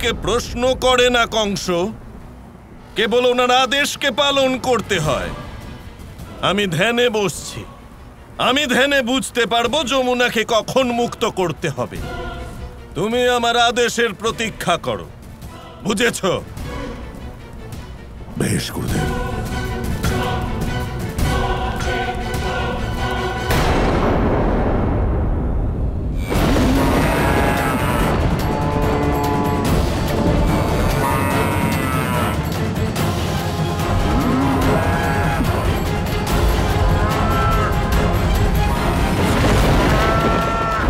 আমাকে প্রশ্ন করে না কংস, কেবল ওনার আদেশকে পালন করতে হয়। আমি ধ্যানে বসছি, আমি ধ্যানে বুঝতে পারবো যমুনাকে কখন মুক্ত করতে হবে। তুমি আমার আদেশের প্রতীক্ষা করো, বুঝেছ? বেশ গুরুদেব।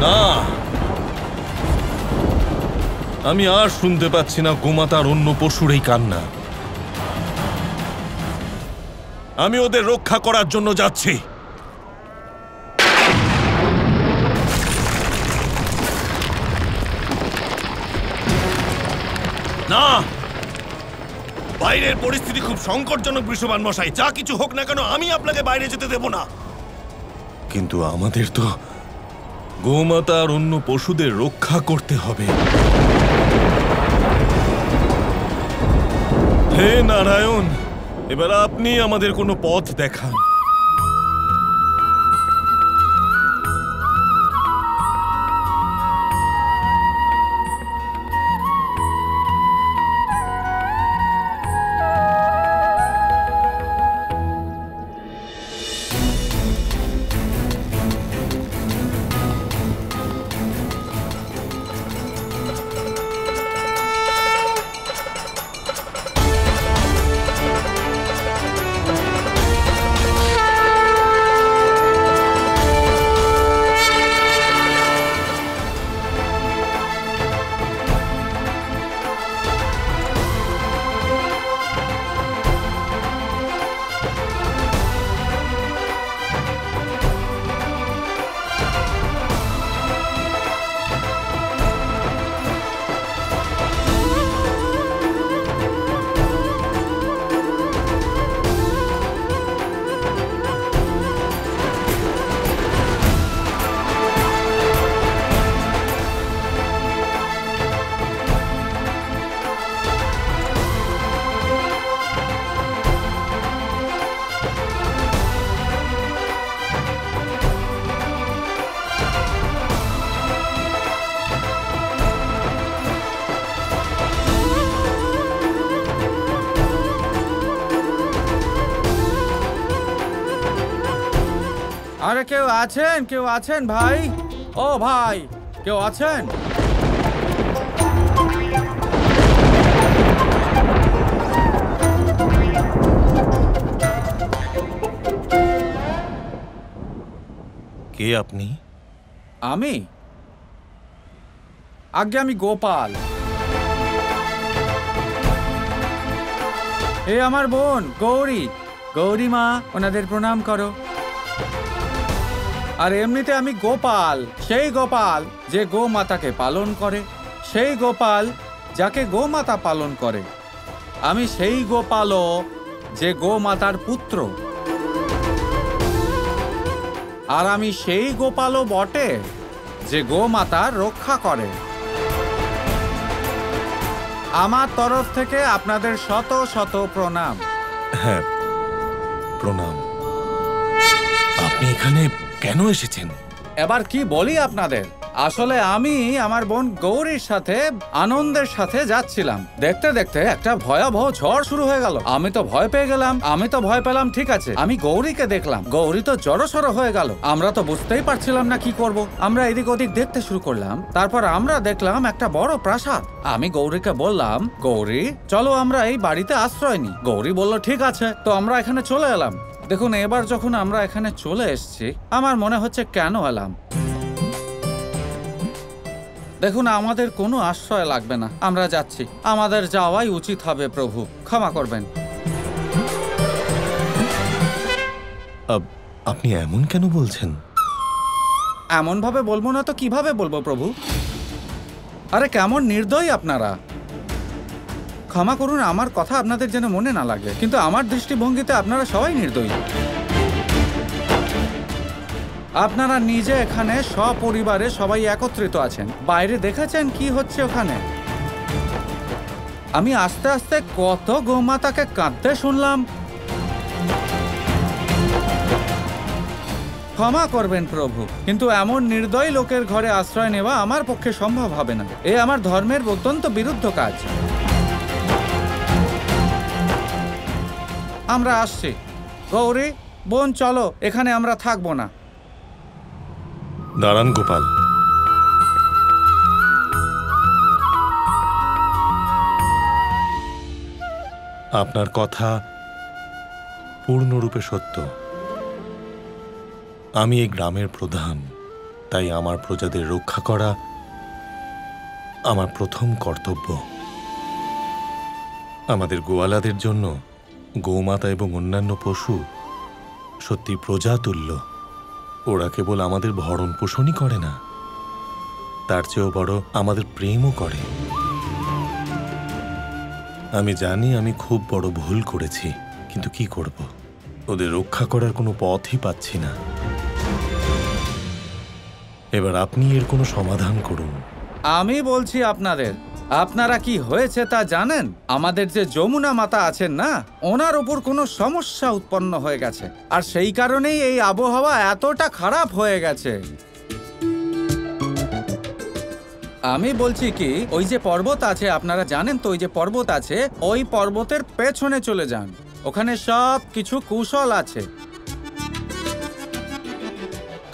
না, আমি আর শুনতে পাচ্ছি না গোমাতার অন্য পশুর এই কান্না। আমি ওদের রক্ষা করার জন্য যাচ্ছি। না, বাইরের পরিস্থিতি খুব সংকটজনক বৃষবান মশাই। যা কিছু হোক না কেন আমি আপনাকে বাইরে যেতে দেব না। কিন্তু আমাদের তো গোমাতা আর অন্য পশুদের রক্ষা করতে হবে। হে নারায়ণ, এবার আপনি আমাদের কোনো পথ দেখান। আরে কেউ আছেন? কেউ আছেন ভাই? ও ভাই, কেউ আছেন? কে আপনি? আমি? আগে আমি গোপাল। এ আমার বোন গৌরী। গৌরী মা, ওনাদের প্রণাম করো। আর এমনিতে আমি গোপাল, সেই গোপাল যে গোমাতাকে পালন করে, সেই গোপাল যাকে গোমাতা পালন করে। আমি সেই গোপালও যে গোমাতার পুত্র। আর আমি সেই গোপালও বটে যে গোমাতার রক্ষা করে। আমার তরফ থেকে আপনাদের শত শত প্রণাম। হ্যাঁ, প্রণাম। আপনি এখানে কেন এসেছেন? এবার কি বলি আপনাদের, আসলে আমি আমার বোন গৌরীর সাথে আনন্দের সাথে যাচ্ছিলাম। দেখতে দেখতে একটা ভয়াবহ ঝড় শুরু হয়ে গেল। আমি তো ভয় পেয়ে গেলাম। ঠিক আছে, আমি গৌরীকে দেখলাম, গৌরী তো জড়সড় হয়ে গেল। আমরা তো বুঝতেই পারছিলাম না কি করব। আমরা এদিক ওদিক দেখতে শুরু করলাম। তারপর আমরা দেখলাম একটা বড় প্রাসাদ। আমি গৌরীকে বললাম, গৌরী চলো আমরা এই বাড়িতে আশ্রয় নিই। গৌরী বলল ঠিক আছে। তো আমরা এখানে চলে এলাম। দেখুন, এবার যখন আমরা এখানে চলে এসেছি, আমার মনে হচ্ছে কেন এলাম। দেখুন, আমাদের কোনো আশ্রয় লাগবে না, আমরা যাচ্ছি। আমাদের যাওয়াই উচিত হবে। প্রভু ক্ষমা করবেন। আপনি এমন কেন বলছেন? এমন ভাবে বলবো না তো কিভাবে বলবো প্রভু? আরে কেমন নির্দয়ী আপনারা। ক্ষমা করুন, আমার কথা আপনাদের যেন মনে না লাগে, কিন্তু আমার দৃষ্টিভঙ্গিতে আপনারা সবাই নির্দয়ী। আপনারা নিজে এখানে সপরিবারে সবাই একত্রিত আছেন। বাইরে দেখেছেন কি হচ্ছে ওখানে? আমি আস্তে আস্তে কত গোমাতাকে কাঁদতে শুনলাম। ক্ষমা করবেন প্রভু, কিন্তু এমন নির্দয় লোকের ঘরে আশ্রয় নেওয়া আমার পক্ষে সম্ভব হবে না। এ আমার ধর্মের অত্যন্ত বিরুদ্ধ কাজ। আমরা আসছি। গৌরী, বোন, চলো, এখানে আমরা থাকবো না। দাঁড়ান গোপাল, আপনার কথা পূর্ণরূপে সত্য। আমি এই গ্রামের প্রধান, তাই আমার প্রজাদের রক্ষা করা আমার প্রথম কর্তব্য। আমাদের গোয়ালাদের জন্য গৌমাতা এবং অন্যান্য পশু সত্যি প্রজাতুল্য। ওরা কেবল আমাদের ভরণ পোষণই করে না, তার চেয়েও বড় আমাদের প্রেমও করে। আমি জানি আমি খুব বড় ভুল করেছি, কিন্তু কি করব, ওদের রক্ষা করার কোনো পথই পাচ্ছি না। এবার আপনি এর কোনো সমাধান করুন। আমি বলছি আপনাদের, আপনারা কি হয়েছে তা জানেন? আমাদের যে যমুনা মাতা আছেন না, ওনার ওপর কোনো সমস্যা উৎপন্ন হয়ে গেছে, আর সেই কারণেই এই আবহাওয়া এতটা খারাপ হয়ে গেছে। আমি বলছি কি, ওই যে পর্বত আছে, আপনারা জানেন তো, ওই যে পর্বত আছে, ওই পর্বতের পেছনে চলে যান। ওখানে সব কিছু কুশল আছে,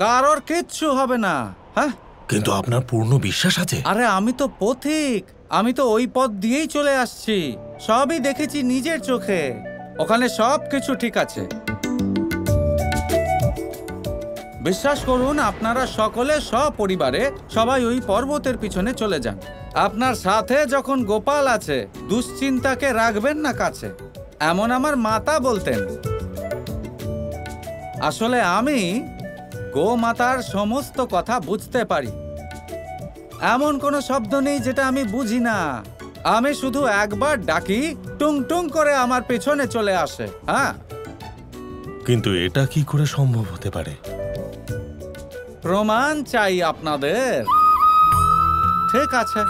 কারোর কিচ্ছু হবে না। হ্যাঁ, কিন্তু আপনার পূর্ণ বিশ্বাস আছে? আরে আমি তো পথিক, আমি তো ওই পথ দিয়েই চলে আসছি, সবই দেখেছি নিজের চোখে। ওখানে সব কিছু ঠিক আছে। বিশ্বাস করুন, আপনারা সকলে সপরিবারে সবাই ওই পর্বতের পিছনে চলে যান। আপনার সাথে যখন গোপাল আছে, দুশ্চিন্তাকে রাখবেন না কাছে, এমন আমার মাতা বলতেন। আসলে আমি গোমাতার সমস্ত কথা বুঝতে পারি। এমন কোনো শব্দ নেই যেটা আমি বুঝি না। আমি শুধু একবার ডাকি, টুং টুং করে আমার পেছনে চলে আসে। হ্যাঁ, কিন্তু এটা কি করে সম্ভব হতে পারে? প্রমাণ চাই আপনাদের? ঠিক আছে,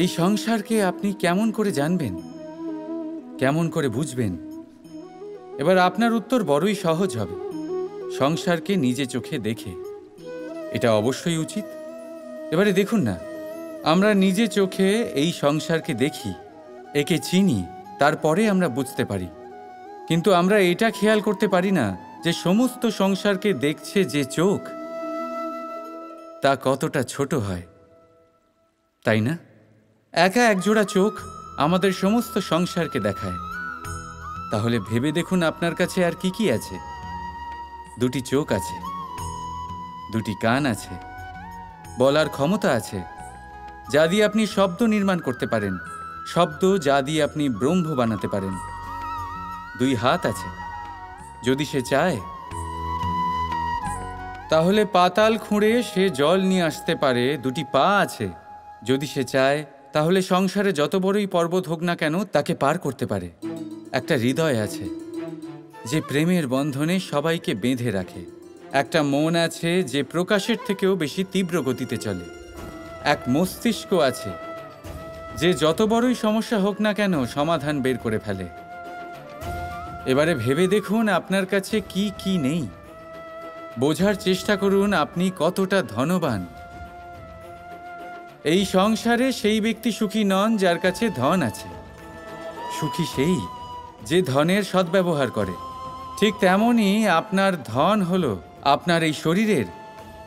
এই সংসারকে আপনি কেমন করে জানবেন, কেমন করে বুঝবেন? এবার আপনার উত্তর বড়ই সহজ হবে। সংসারকে নিজে চোখে দেখে। এটা অবশ্যই উচিত। এবারে দেখুন না, আমরা নিজে চোখে এই সংসারকে দেখি, একে চিনি, তারপরে আমরা বুঝতে পারি। কিন্তু আমরা এটা খেয়াল করতে পারি না যে সমস্ত সংসারকে দেখছে যে চোখ, তা কতটা ছোট হয়, তাই না? একা একজোড়া চোখ আমাদের সমস্ত সংসারকে দেখায়। তাহলে ভেবে দেখুন আপনার কাছে আর কি কি আছে। দুটি চোখ আছে, দুটি কান আছে, বলার ক্ষমতা আছে, যা দিয়ে আপনি শব্দ নির্মাণ করতে পারেন, শব্দ যা দিয়ে আপনি ব্রহ্ম বানাতে পারেন। দুই হাত আছে, যদি সে চায় তাহলে পাতাল খুঁড়ে সে জল নিয়ে আসতে পারে। দুটি পা আছে, যদি সে চায় তাহলে সংসারে যত বড়ই পর্বত হোক না কেন তাকে পার করতে পারে। একটা হৃদয় আছে যে প্রেমের বন্ধনে সবাইকে বেঁধে রাখে। একটা মন আছে যে প্রকাশের থেকেও বেশি তীব্র গতিতে চলে। এক মস্তিষ্ক আছে যে যত বড়ই সমস্যা হোক না কেন সমাধান বের করে ফেলে। এবারে ভেবে দেখুন আপনার কাছে কি কি নেই। বোঝার চেষ্টা করুন আপনি কতটা ধনবান। এই সংসারে সেই ব্যক্তি সুখী নন যার কাছে ধন আছে। সুখী সেই যে ধনের সদ্ব্যবহার করে। ঠিক তেমনই আপনার ধন হলো আপনার এই শরীরের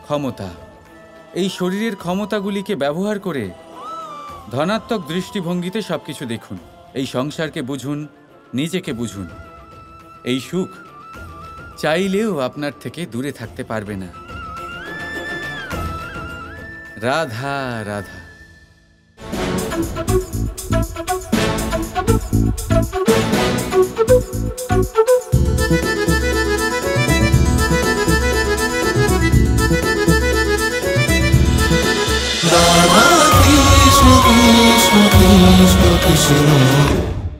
ক্ষমতা। এই শরীরের ক্ষমতাগুলিকে ব্যবহার করে ধনাত্মক দৃষ্টিভঙ্গিতে সবকিছু দেখুন। এই সংসারকে বুঝুন, নিজেকে বুঝুন। এই সুখ চাইলেও আপনার থেকে দূরে থাকতে পারবে না। Radha Radha. Krishna Krishna Krishna Krishna